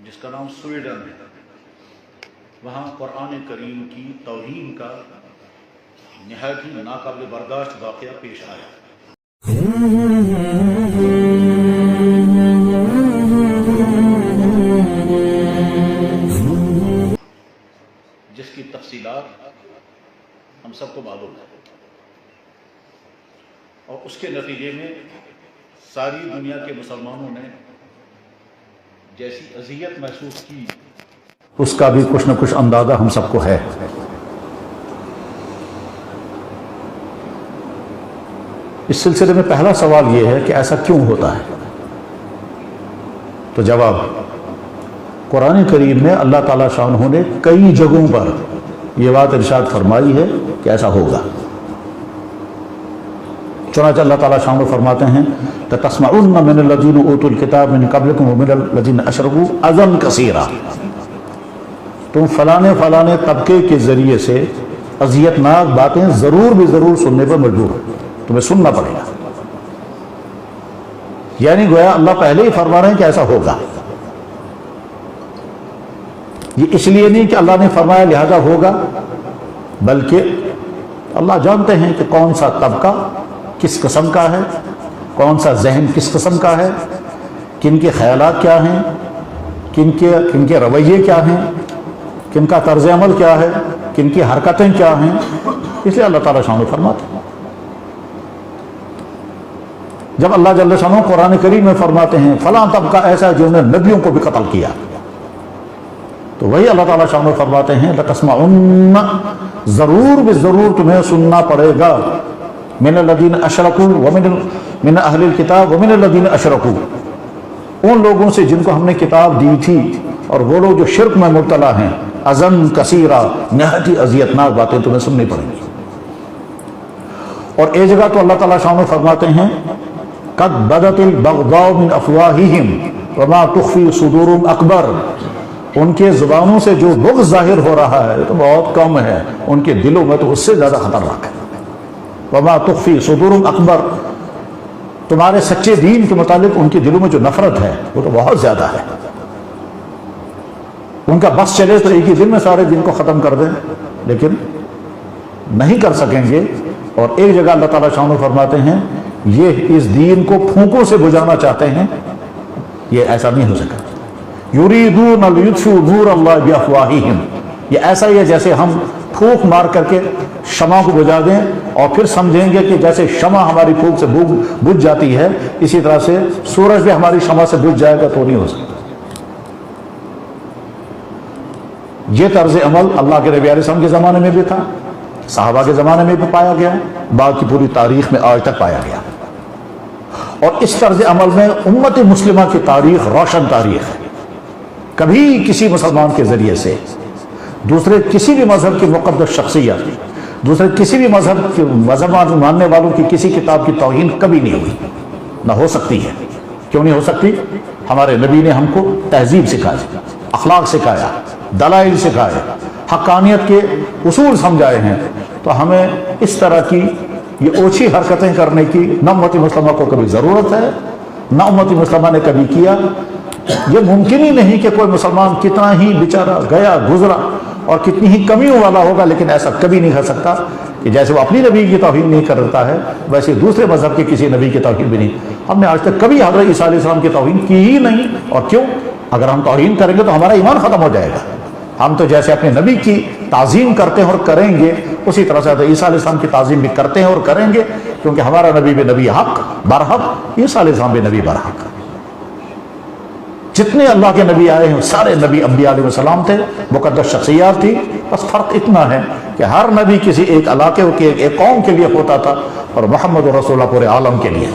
جس کا نام سویڈن ہے، وہاں قرآن کریم کی توہین کا نہایت ہی ناقابل برداشت واقعہ پیش آیا۔ جس کی تفصیلات ہم سب کو معلوم ہے، اور اس کے نتیجے میں ساری دنیا کے مسلمانوں نے جیسی اذیت محسوس کی، اس کا بھی کچھ نہ کچھ اندازہ ہم سب کو ہے۔ اس سلسلے میں پہلا سوال یہ ہے کہ ایسا کیوں ہوتا ہے؟ تو جواب، قرآن کریم میں اللہ تعالیٰ شانہ نے کئی جگہوں پر یہ بات ارشاد فرمائی ہے کہ ایسا ہوگا۔ چنانچہ اللہ تعالیٰ شانہ فرماتے ہیں لَتَسْمَعُنَّ مِنَ الَّذِينَ أُوتُوا الْكِتَابَ مِنْ قَبْلِكُمْ وَمِنَ الَّذِينَ أَشْرَكُوا أَذًى كَثِيرًا، تم فلانے طبقے کے ذریعے سے اذیتناک باتیں ضرور بھی ضرور سننے پر مجبور ہو، تمہیں سننا پڑے گا۔ یعنی گویا اللہ پہلے ہی فرما رہے ہیں کہ ایسا ہوگا۔ یہ اس لیے نہیں کہ اللہ نے فرمایا لہذا ہوگا، بلکہ اللہ جانتے ہیں کہ کون سا طبقہ کس قسم کا ہے، کون سا ذہن کس قسم کا ہے، کن کے خیالات کیا ہیں، کن کے رویے کیا ہیں، کن کا طرز عمل کیا ہے، کن کی حرکتیں کیا ہیں، اس لیے اللہ تعالیٰ شانہ فرماتے ہیں۔ جب اللہ جل شانہ قرآن کریم میں فرماتے ہیں فلاں طبقہ ایسا ہے جنہوں نے نبیوں کو بھی قتل کیا، تو وہی اللہ تعالیٰ شانہ فرماتے ہیں لَتَسْمَعُنَّ، ضرور بھی ضرور تمہیں سننا پڑے گا، مِنَ الَّذِينَ أَشْرَكُوا وَمِنَ أَهْلِ الْكِتَابِ وَمِنَ الَّذِينَ أَشْرَكُوا، ان لوگوں سے جن کو ہم نے کتاب دی تھی اور وہ لوگ جو شرک میں مبتلا ہیں، اذًى كثيرا، نہایت ہی اذیتناک باتیں تمہیں سننی پڑیں گی۔ اور ایک جگہ تو اللہ تعالیٰ شانہ فرماتے ہیں قَدْ بَدَتِ الْبَغْضَاءُ مِنْ أَفْوَاهِهِمْ وَمَا تُخْفِي صُدُورُهُمْ أَكْبَرُ، ان کے زبانوں سے جو بغض ظاہر ہو رہا ہے تو بہت کم ہے، ان کے دلوں میں تو اس سے زیادہ خطرناک ہے۔ وَمَا تُخْفِي صُدُورُهُمْ أَكْبَرُ، تمہارے سچے دین کے متعلق ان کے دلوں میں جو نفرت ہے وہ تو بہت زیادہ ہے۔ ان کا بس چلے تو ایک ہی دن میں سارے دین کو ختم کر دیں، لیکن نہیں کر سکیں گے۔ اور ایک جگہ اللہ تعالیٰ شانہ فرماتے ہیں یہ اس دین کو پھونکوں سے بجھانا چاہتے ہیں، یہ ایسا نہیں ہو سکا۔ یریدون لیطفئوا نور اللہ بافواہہم، یہ ایسا ہی ہے جیسے ہم پھونک مار کر کے شمع کو بجھا دیں اور پھر سمجھیں گے کہ جیسے شمع ہماری پھونک سے بجھ جاتی ہے، اسی طرح سے سورج بھی ہماری شمع سے بجھ جائے گا تو نہیں ہو سکتا۔ یہ طرز عمل اللہ کے نبی علیہ السلام کے زمانے میں بھی تھا، صحابہ کے زمانے میں بھی پایا گیا، بعد کی پوری تاریخ میں آج تک پایا گیا۔ اور اس طرز عمل میں امت مسلمہ کی تاریخ روشن تاریخ ہے۔ کبھی کسی مسلمان کے ذریعے سے دوسرے کسی بھی مذہب کی مقدس شخصیت، دوسرے کسی بھی مذہب ماننے والوں کی کسی کتاب کی توہین کبھی نہیں ہوئی، نہ ہو سکتی ہے۔ کیوں نہیں ہو سکتی؟ ہمارے نبی نے ہم کو تہذیب سکھائی، اخلاق سکھایا، دلائل سکھائے، حقانیت کے اصول سمجھائے ہیں، تو ہمیں اس طرح کی یہ اوچھی حرکتیں کرنے کی نہ امت مسلمہ کو کبھی ضرورت ہے، نہ امت مسلمہ نے کبھی کیا۔ یہ ممکن ہی نہیں کہ کوئی مسلمان کتنا ہی بیچارہ گیا گزرا اور کتنی ہی کمیوں والا ہوگا، لیکن ایسا کبھی نہیں کر سکتا کہ جیسے وہ اپنی نبی کی توہین نہیں کرتا ہے ویسے دوسرے مذہب کے کسی نبی کی توہین بھی نہیں۔ ہم نے آج تک کبھی حضرت عیسیٰ علیہ السلام کی توہین کی ہی نہیں، اور کیوں؟ اگر ہم توہین کریں گے تو ہمارا ایمان ختم ہو جائے گا۔ ہم تو جیسے اپنے نبی کی تعظیم کرتے ہیں اور کریں گے، اسی طرح سے حضرت عیسیٰ علیہ السلام کی تعظیم بھی کرتے ہیں اور کریں گے، کیونکہ ہمارا نبی بھی نبی حق برحق، عیسیٰ علیہ السلام بھی نبی برحق۔ جتنے اللہ کے نبی آئے ہیں سارے نبی انبیاء علیہ السلام تھے، مقدس شخصیات تھی، بس فرق اتنا ہے کہ ہر نبی کسی ایک علاقے کے ایک قوم کے لیے ہوتا تھا، اور محمد رسول اللہ پورے عالم کے لیے۔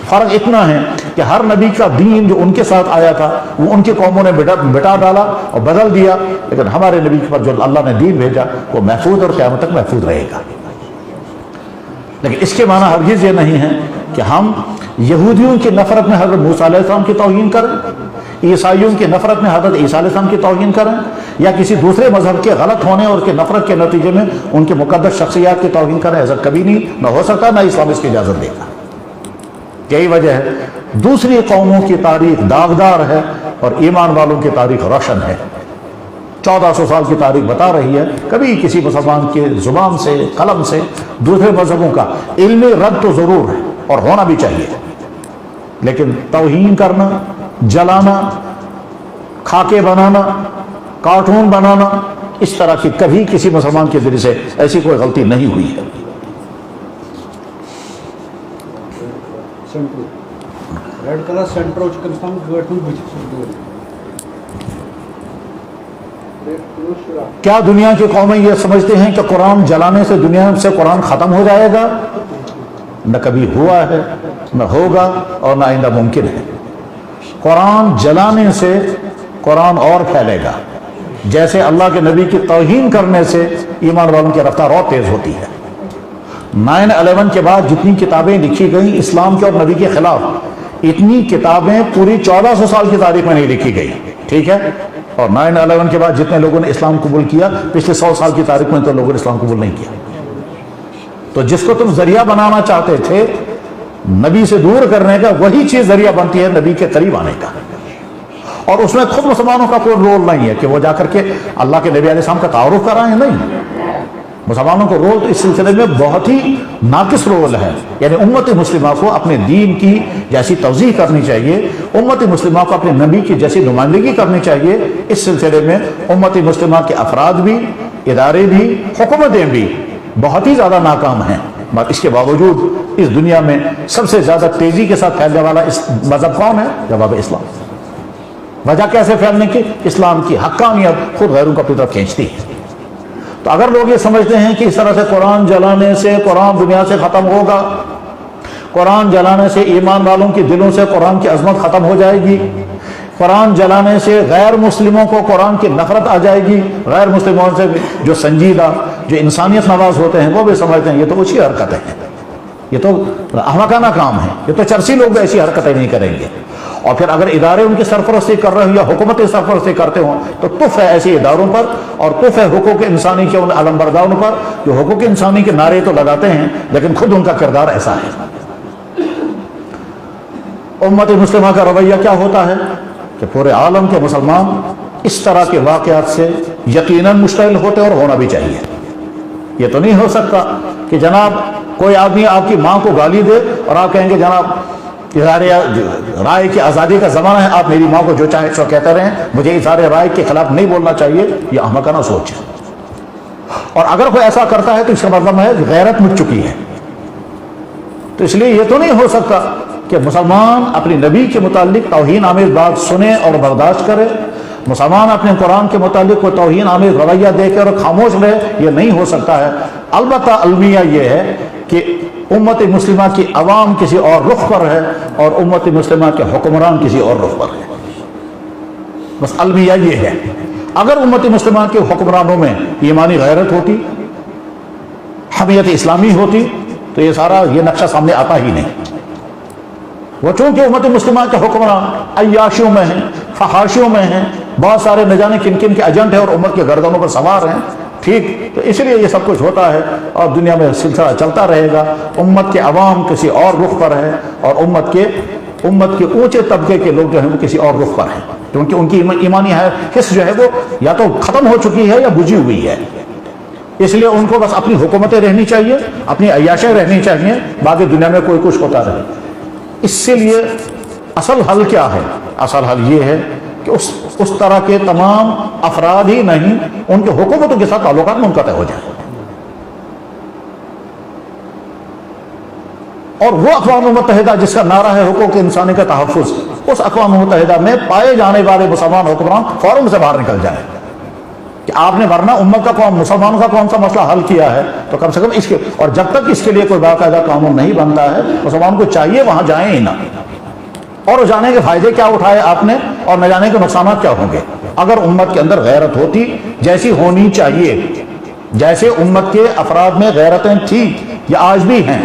فرق اتنا ہے کہ ہر نبی کا دین جو ان کے ساتھ آیا تھا وہ ان کی قوموں نے مٹا ڈالا اور بدل دیا، لیکن ہمارے نبی پر جو اللہ نے دین بھیجا وہ محفوظ اور قیامت تک محفوظ رہے گا۔ لیکن اس کے معنی ہرگز یہ نہیں ہے کہ ہم یہودیوں کی نفرت میں حضرت موسیٰ علیہ السلام کی توہین کریں، عیسائیوں کی نفرت میں حضرت عیسیٰ علیہ السلام کی توہین کریں، یا کسی دوسرے مذہب کے غلط ہونے اور کے نفرت کے نتیجے میں ان کے مقدس شخصیات کی توہین کریں۔ ایسا کبھی نہیں، نہ ہو سکتا، نہ اسلام اس کی اجازت دے گا۔ یہی وجہ ہے دوسری قوموں کی تاریخ داغدار ہے اور ایمان والوں کی تاریخ روشن ہے۔ 1400 سال کی تاریخ بتا رہی ہے، کبھی کسی مسلمان کے زبان سے قلم سے دوسرے مذہبوں کا علمی رد تو ضرور ہے اور ہونا بھی چاہیے، لیکن توہین کرنا، جلانا، خاکے بنانا، کارٹون بنانا، اس طرح کی کبھی کسی مسلمان کے دل سے ایسی کوئی غلطی نہیں ہوئی ہے۔ ریڈ کلر سینٹر کم کیا دنیا کی قومیں یہ سمجھتے ہیں کہ قرآن جلانے سے دنیا سے قرآن ختم ہو جائے گا؟ نہ کبھی ہوا ہے، نہ ہوگا، اور نہ آئندہ ممکن ہے۔ قرآن جلانے سے قرآن اور پھیلے گا، جیسے اللہ کے نبی کی توہین کرنے سے ایمان والوں کی رفتار اور تیز ہوتی ہے۔ 9/11 کے بعد جتنی کتابیں لکھی گئیں اسلام کے اور نبی کے خلاف، اتنی کتابیں پوری 1400 سال کی تاریخ میں نہیں لکھی گئی، ٹھیک ہے؟ اور 9/11 کے بعد جتنے لوگوں نے اسلام قبول کیا پچھلے 100 سال کی تاریخ میں تو لوگوں نے اسلام قبول نہیں کیا۔ تو جس کو تم ذریعہ بنانا چاہتے تھے نبی سے دور کرنے کا، وہی چیز ذریعہ بنتی ہے نبی کے قریب آنے کا۔ اور اس میں خود مسلمانوں کا کوئی رول نہیں ہے کہ وہ جا کر کے اللہ کے نبی علیہ السلام کا تعارف کرائیں، نہیں۔ مسلمانوں کو رول تو اس سلسلے میں بہت ہی ناقص رول ہے، یعنی امت مسلمہ کو اپنے دین کی جیسی توضیح کرنی چاہیے، امت مسلمہ کو اپنے نبی کی جیسی نمائندگی کرنی چاہیے۔ اس سلسلے میں امت مسلمہ کے افراد بھی، ادارے بھی، حکومتیں بھی بہت ہی زیادہ ناکام ہیں، مگر اس کے باوجود اس دنیا میں سب سے زیادہ تیزی کے ساتھ پھیلنے والا اس مذہب کون ہے؟ جواب اسلام۔ وجہ کیسے پھیلنے کی؟ اسلام کی حقانیت خود غیروں کو اپنی طرف کھینچتی ہے۔ تو اگر لوگ یہ سمجھتے ہیں کہ اس طرح سے قرآن جلانے سے قرآن دنیا سے ختم ہوگا، قرآن جلانے سے ایمان والوں کے دلوں سے قرآن کی عظمت ختم ہو جائے گی، قرآن جلانے سے غیر مسلموں کو قرآن کی نفرت آ جائے گی، غیر مسلموں سے جو سنجیدہ، جو انسانیت نواز ہوتے ہیں وہ بھی سمجھتے ہیں یہ تو اچھی حرکتیں ہیں، یہ تو احمقانہ کام ہے، یہ تو چرسی لوگ بھی ایسی حرکتیں نہیں کریں گے۔ اور پھر اگر ادارے ان کی سرپرستی کر رہے ہوں یا حکومتیں سرپرستی کرتے ہوں تو تف ہے ایسے اداروں پر، اور تف ہے حقوق انسانی کے ان علمبرداروں پر جو حقوق انسانی کے نعرے تو لگاتے ہیں لیکن خود ان کا کردار ایسا ہے۔ امت مسلمہ کا رویہ کیا ہوتا ہے کہ پورے عالم کے مسلمان اس طرح کے واقعات سے یقیناً مشتعل ہوتے اور ہونا بھی چاہیے۔ یہ تو نہیں ہو سکتا کہ جناب کوئی آدمی آپ کی ماں کو گالی دے اور آپ کہیں گے جناب اظہار رائے کی آزادی کا زمانہ ہے، آپ میری ماں کو جو چاہے سو کہتے رہیں، مجھے اظہار رائے کے خلاف نہیں بولنا چاہیے۔ یہ احمقانہ سوچ ہے، اور اگر کوئی ایسا کرتا ہے تو اس کا مطلب ہے غیرت مٹ چکی ہے۔ تو اس لیے یہ تو نہیں ہو سکتا کہ مسلمان اپنے نبی کے متعلق توہین آمیز بات سنے اور برداشت کرے، مسلمان اپنے قرآن کے متعلق کوئی توہین آمیز رویہ دیکھے اور خاموش رہے، یہ نہیں ہو سکتا ہے۔ البتہ المیہ یہ ہے کہ امت مسلمہ کی عوام کسی اور رخ پر ہے اور امت مسلمہ کے حکمران کسی اور رخ پر ہے، بس المیہ یہ ہے۔ اگر امت مسلمہ کے حکمرانوں میں ایمانی غیرت ہوتی، حمیت اسلامی ہوتی تو یہ سارا یہ نقشہ سامنے آتا ہی نہیں۔ وہ چونکہ امت مسلمہ کے حکمران عیاشیوں میں ہیں، فحاشیوں میں ہیں، بہت سارے نہ جانے کن کن کے ایجنٹ ہیں اور امت کے گردنوں پر سوار ہیں، ٹھیک، تو اس لیے یہ سب کچھ ہوتا ہے اور دنیا میں سلسلہ چلتا رہے گا۔ امت کے عوام کسی اور رخ پر ہے اور امت کے اونچے طبقے کے لوگ جو ہیں وہ کسی اور رخ پر ہیں، کیونکہ ان کی ایمانی حص جو ہے وہ یا تو ختم ہو چکی ہے یا بجھی ہوئی ہے۔ اس لیے ان کو بس اپنی حکومتیں رہنی چاہیے، اپنی عیاشیں رہنی چاہیے، باقی دنیا میں کوئی کچھ ہوتا رہے۔ اس سے لیے اصل حل کیا ہے؟ اصل حل یہ ہے کہ اس طرح کے تمام افراد ہی نہیں، ان کے حکومتوں کے ساتھ تعلقات منقطع ہو جائیں، اور وہ اقوام متحدہ جس کا نعرہ ہے حقوق انسانی کا تحفظ، اس اقوام متحدہ میں پائے جانے والے مسلمان حکمران فوراً سے باہر نکل جائیں کہ آپ نے ورنہ امت کا قوم مسلمانوں کا کون سا مسئلہ حل کیا ہے، تو کم سے کم اس کے، اور جب تک اس کے لیے کوئی باقاعدہ قانون نہیں بنتا ہے مسلمان کو چاہیے وہاں جائیں ہی نہ، اور جانے کے فائدے کیا اٹھائے آپ نے اور نہ جانے کے نقصانات کیا ہوں گے۔ اگر امت کے اندر غیرت ہوتی جیسی ہونی چاہیے، جیسے امت کے افراد میں غیرتیں تھیں یا آج بھی ہیں،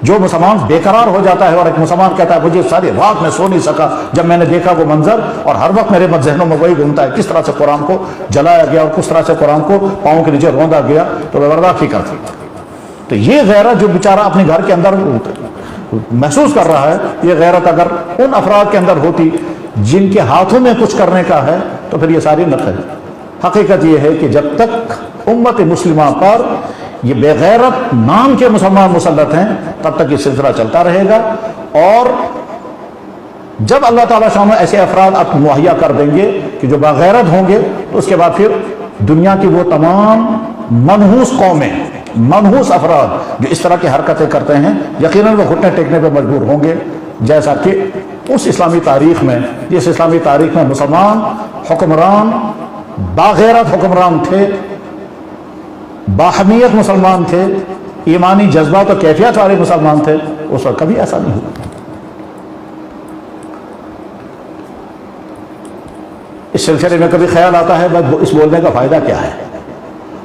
جو مسلمان بے قرار ہو جاتا ہے اور ایک مسلمان کہتا ہے مجھے ساری رات میں سو نہیں سکا جب میں نے دیکھا وہ منظر، اور ہر وقت میرے ذہنوں میں وہی گھومتا ہے کس طرح سے قرآن کو جلایا گیا اور کس طرح سے قرآن کو پاؤں کے نیچے روندا گیا، تو وہ برداشت ہی کرتا۔ تو یہ غیرت جو بیچارہ اپنے گھر کے اندر محسوس کر رہا ہے، یہ غیرت اگر ان افراد کے اندر ہوتی جن کے ہاتھوں میں کچھ کرنے کا ہے تو پھر یہ ساری نقل ہے۔ حقیقت یہ ہے کہ جب تک امت مسلمہ پر یہ بے غیرت نام کے مسلمان مسلط ہیں تب تک یہ سلسلہ چلتا رہے گا، اور جب اللہ تعالیٰ شان ایسے افراد آپ مہیا کر دیں گے کہ جو باغیرت ہوں گے تو اس کے بعد پھر دنیا کی وہ تمام منحوس قومیں، منحوس افراد جو اس طرح کی حرکتیں کرتے ہیں، یقیناً وہ گھٹنے ٹیکنے پہ مجبور ہوں گے، جیسا کہ اس اسلامی تاریخ میں، جس اسلامی تاریخ میں مسلمان حکمران باغیرت حکمران تھے، باہمیت مسلمان تھے، ایمانی جذبات اور کیفیت والے مسلمان تھے، اس وقت کبھی ایسا نہیں ہوا۔ اس سلسلے میں کبھی خیال آتا ہے اس بولنے کا فائدہ کیا ہے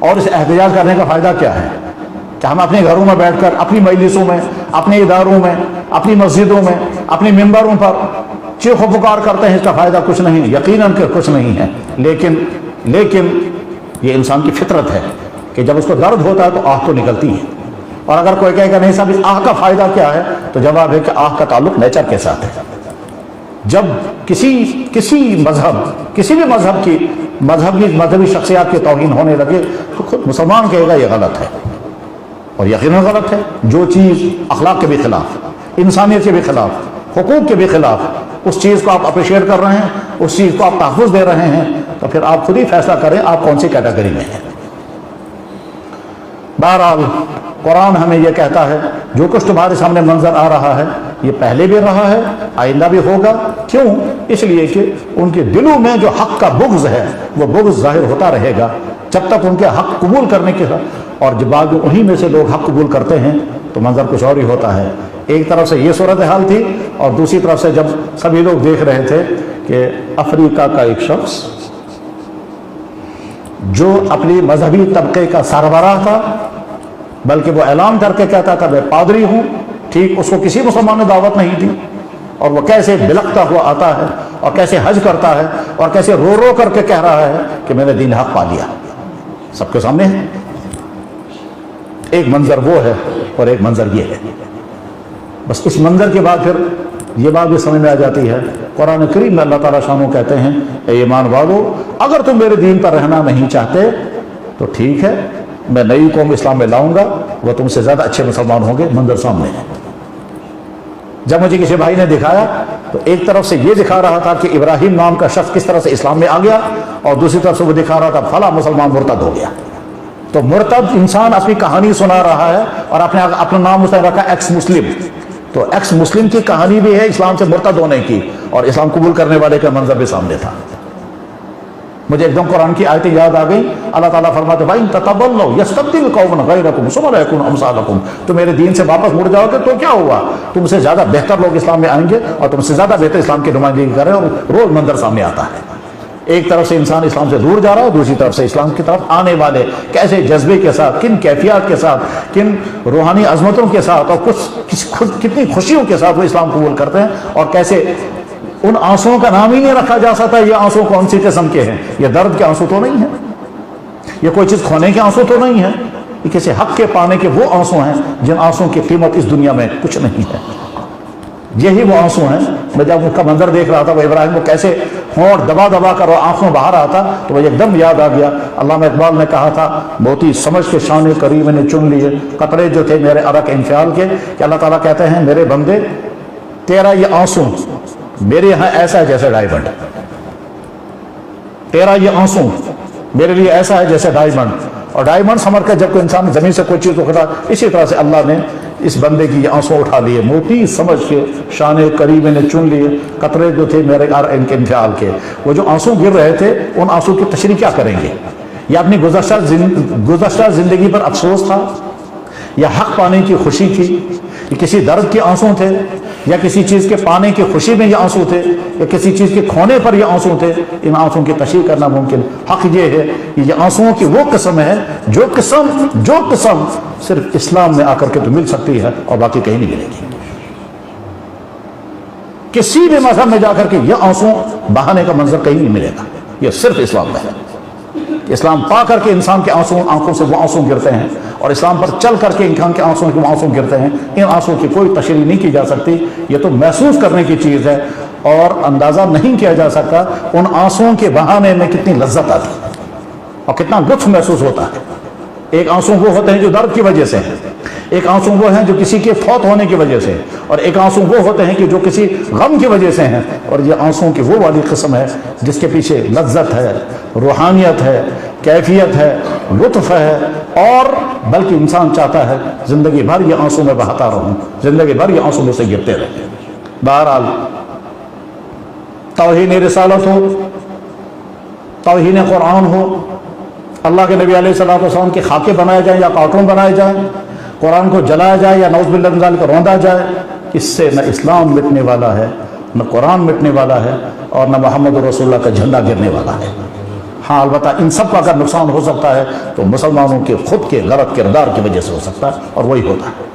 اور اس احتجاج کرنے کا فائدہ کیا ہے کہ ہم اپنے گھروں میں بیٹھ کر اپنی مجلسوں میں، اپنے اداروں میں، اپنی مسجدوں میں، اپنی ممبروں پر چیخ و پکار کرتے ہیں، اس کا فائدہ کچھ نہیں، یقیناً کہ کچھ نہیں ہے، لیکن یہ انسان کی فطرت ہے کہ جب اس کو درد ہوتا ہے تو آہ تو نکلتی ہے، اور اگر کوئی کہے کہ نہیں صاحب اس آہ کا فائدہ کیا ہے تو جواب ہے کہ آہ کا تعلق نیچر کے ساتھ ہے۔ جب کسی مذہب، کسی بھی مذہب کی مذہبی شخصیات کی توہین ہونے لگے تو خود مسلمان کہے گا یہ غلط ہے، اور یقیناً غلط ہے۔ جو چیز اخلاق کے بھی خلاف، انسانیت کے بھی خلاف، حقوق کے بھی خلاف، اس چیز کو آپ اپریشیٹ کر رہے ہیں، اس چیز کو آپ تحفظ دے رہے ہیں، تو پھر آپ خود ہی فیصلہ کریں آپ کون سی کیٹیگری میں ہیں۔ بہرحال قرآن ہمیں یہ کہتا ہے جو کچھ تمہارے سامنے منظر آ رہا ہے یہ پہلے بھی رہا ہے، آئندہ بھی ہوگا۔ کیوں؟ اس لیے کہ ان کے دلوں میں جو حق کا بغض ہے وہ بغض ظاہر ہوتا رہے گا جب تک ان کے حق قبول کرنے کے، اور جب بعد انہی میں سے لوگ حق قبول کرتے ہیں تو منظر کچھ اور ہی ہوتا ہے۔ ایک طرف سے یہ صورتحال تھی، اور دوسری طرف سے جب سبھی لوگ دیکھ رہے تھے کہ افریقہ کا ایک شخص جو اپنی مذہبی طبقے کا سربراہ تھا، بلکہ وہ اعلان کر کے کہتا تھا میں پادری ہوں، ٹھیک، اس کو کسی مسلمان نے دعوت نہیں دی، اور وہ کیسے بلکتا ہوا آتا ہے اور کیسے حج کرتا ہے اور کیسے رو رو کر کے کہہ رہا ہے کہ میں نے دین حق پا لیا، سب کے سامنے ہے۔ ایک منظر وہ ہے اور ایک منظر یہ ہے۔ بس اس منظر کے بعد پھر یہ بات بھی سمجھ میں آ جاتی ہے، قرآن کریم میں اللہ تعالیٰ شانو کہتے ہیں اے ایمان والو اگر تم میرے دین پر رہنا نہیں چاہتے تو ٹھیک ہے، میں نئی قوم اسلام میں لاؤں گا، وہ تم سے زیادہ اچھے مسلمان ہوں گے۔ منظر سامنے ہے۔ جب مجھے کسی بھائی نے دکھایا تو ایک طرف سے یہ دکھا رہا تھا کہ ابراہیم نام کا شخص کس طرح سے اسلام میں آ گیا، اور دوسری طرف سے وہ دکھا رہا تھا فلاں مسلمان مرتد ہو گیا۔ تو مرتد انسان اپنی کہانی سنا رہا ہے اور اپنا نام اس نے رکھا ایکس مسلم، تو ایکس مسلم کی کہانی بھی ہے اسلام سے مرتد ہونے کی، اور اسلام قبول کرنے والے کا منظر بھی سامنے تھا۔ مجھے ایک دم قرآن کی آیتیں یاد آ گئی۔ اللہ تعالیٰ فرماتے ہیں وَإِن تَتَوَلَّوْا يَسْتَبْدِلْ قَوْمًا غَيْرَكُمْ ثُمَّ لَا يَكُونُوا أَمْثَالَكُمْ، تم میرے دین سے واپس مڑ جاؤ گے تو کیا ہوا، تم سے زیادہ بہتر لوگ اسلام میں آئیں گے اور تم سے زیادہ بہتر اسلام کی نمائندگی کریں، اور روز منظر سامنے آتا ہے۔ ایک طرف سے انسان اسلام سے دور جا رہا ہے، دوسری طرف سے اسلام کی طرف آنے والے کیسے جذبے کے ساتھ، کن کیفیات کے ساتھ، کن روحانی عظمتوں کے ساتھ، اور کتنی خوشیوں کے ساتھ وہ اسلام قبول کرتے ہیں، اور کیسے ان آنسوؤں کا نام ہی نہیں رکھا جا سکتا یہ آنسو کون سی قسم کے ہیں۔ یہ درد کے آنسو تو نہیں ہیں، یہ کوئی چیز کھونے کے آنسو تو نہیں ہے، یہ کسی حق کے پانے کے وہ آنسو ہیں جن آنسوؤں کی قیمت اس دنیا میں کچھ نہیں ہے۔ یہی وہ آنسو ہیں۔ میں جب ان کا منظر دیکھ رہا تھا وہ ابراہیم کو کیسے ہونٹ دبا دبا کر وہ آنکھوں بہا رہا تھا تو وہ ایک دم یاد آ گیا۔ علامہ اقبال نے کہا تھا موتی سمجھ کے شان کریم نے چن لیے قطرے جو تھے میرے عرق انفعال کے، کہ اللہ تعالیٰ کہتے ہیں میرے بندے تیرا یہ آنسو میرے یہاں ایسا ہے جیسے ڈائمنڈ، تیرا یہ آنسو میرے لیے ایسا ہے جیسے ڈائمنڈ، اور ڈائمنڈ سمجھ کر جب کوئی انسان زمین سے کوئی چیز اٹھا، اسی طرح سے اللہ نے اس بندے کی یہ آنسو اٹھا لیے، موتی سمجھ کے شان کریم نے چن لیے قطرے جو تھے میرے ان کے انفعال کے۔ وہ جو آنسو گر رہے تھے ان آنسو کی تشریح کیا کریں گے؟ یا اپنی گزشتہ زندگی پر افسوس تھا، یا حق پانے کی خوشی تھی، یا کسی درد کے آنسو تھے، یا کسی چیز کے پانے کی خوشی میں یہ آنسو تھے، یا کسی چیز کے کھونے پر یہ آنسو تھے؟ ان آنسوں کی تشریح کرنا ممکن۔ حق یہ ہے کہ یہ آنسوؤں کی وہ قسم ہے جو قسم صرف اسلام میں آ کر کے تو مل سکتی ہے اور باقی کہیں نہیں ملے گی۔ کسی بھی مذہب میں جا کر کے یہ آنسو بہانے کا منظر کہیں نہیں ملے گا، یہ صرف اسلام میں ہے۔ اسلام پا کر کے انسان کے آنکھوں سے وہ آنسو گرتے ہیں، اور اسلام پر چل کر کے انسان کے آنسو گرتے ہیں۔ ان آنسو کی کوئی تشریح نہیں کی جا سکتی، یہ تو محسوس کرنے کی چیز ہے۔ اور اندازہ نہیں کیا جا سکتا ان آنسوؤں کے بہانے میں کتنی لذت آتی ہے اور کتنا لطف محسوس ہوتا ہے۔ ایک آنسو وہ ہوتے ہیں جو درد کی وجہ سے ہیں، ایک آنسو وہ ہیں جو کسی کے فوت ہونے کی وجہ سے، اور ایک آنسو وہ ہوتے ہیں کہ جو کسی غم کی وجہ سے ہیں، اور یہ آنسوؤں کی وہ والی قسم ہے جس کے پیچھے لذت ہے، روحانیت ہے، کیفیت ہے، لطف ہے، اور بلکہ انسان چاہتا ہے زندگی بھر یہ آنسو میں بہاتا رہوں، زندگی بھر یہ آنسو مجھ سے گرتے رہے۔ بہرحال توہین رسالت ہو، توہین قرآن ہو، اللہ کے نبی علیہ السلام کے خاکے بنائے جائیں یا کارٹون بنائے جائیں، قرآن کو جلایا جائے یا نعوذ باللہ من ذالک روندا جائے، اس سے نہ اسلام مٹنے والا ہے، نہ قرآن مٹنے والا ہے، اور نہ محمد رسول اللہ کا جھنڈا گرنے والا ہے۔ ہاں البتہ ان سب کا اگر نقصان ہو سکتا ہے تو مسلمانوں کے خود کے غلط کردار کی وجہ سے ہو سکتا ہے، اور وہی ہوتا ہے۔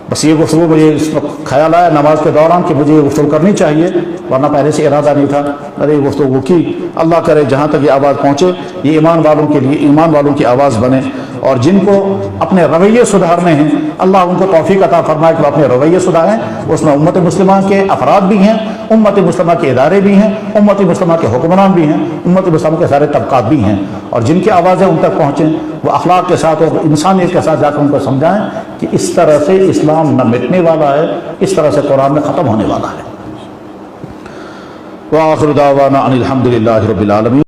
بس یہ گفتگو مجھے اس وقت خیال آیا نماز کے دوران کہ مجھے یہ گفتگو کرنی چاہیے، ورنہ پہلے سے ارادہ نہیں تھا، میں نے یہ گفتگو کی۔ اللہ کرے جہاں تک یہ آواز پہنچے یہ ایمان والوں کے لیے ایمان والوں کی آواز بنے، اور جن کو اپنے رویے سدھارنے ہیں اللہ ان کو توفیق عطا فرمائے کہ وہ اپنے رویے سدھاریں۔ اس میں امت مسلمہ کے افراد بھی ہیں، امت مسلمہ کے ادارے بھی ہیں، امت مسلمہ کے حکمران بھی ہیں، امت مسلمہ کے سارے طبقات بھی ہیں، اور جن کی آوازیں ان تک پہنچیں وہ اخلاق کے ساتھ اور انسانیت کے ساتھ جا کر ان کو سمجھائیں کہ اس طرح سے اسلام نہ مٹنے والا ہے، اس طرح سے قرآن میں ختم ہونے والا ہے۔ وآخر دعوانا ان الحمد للہ رب العالمین۔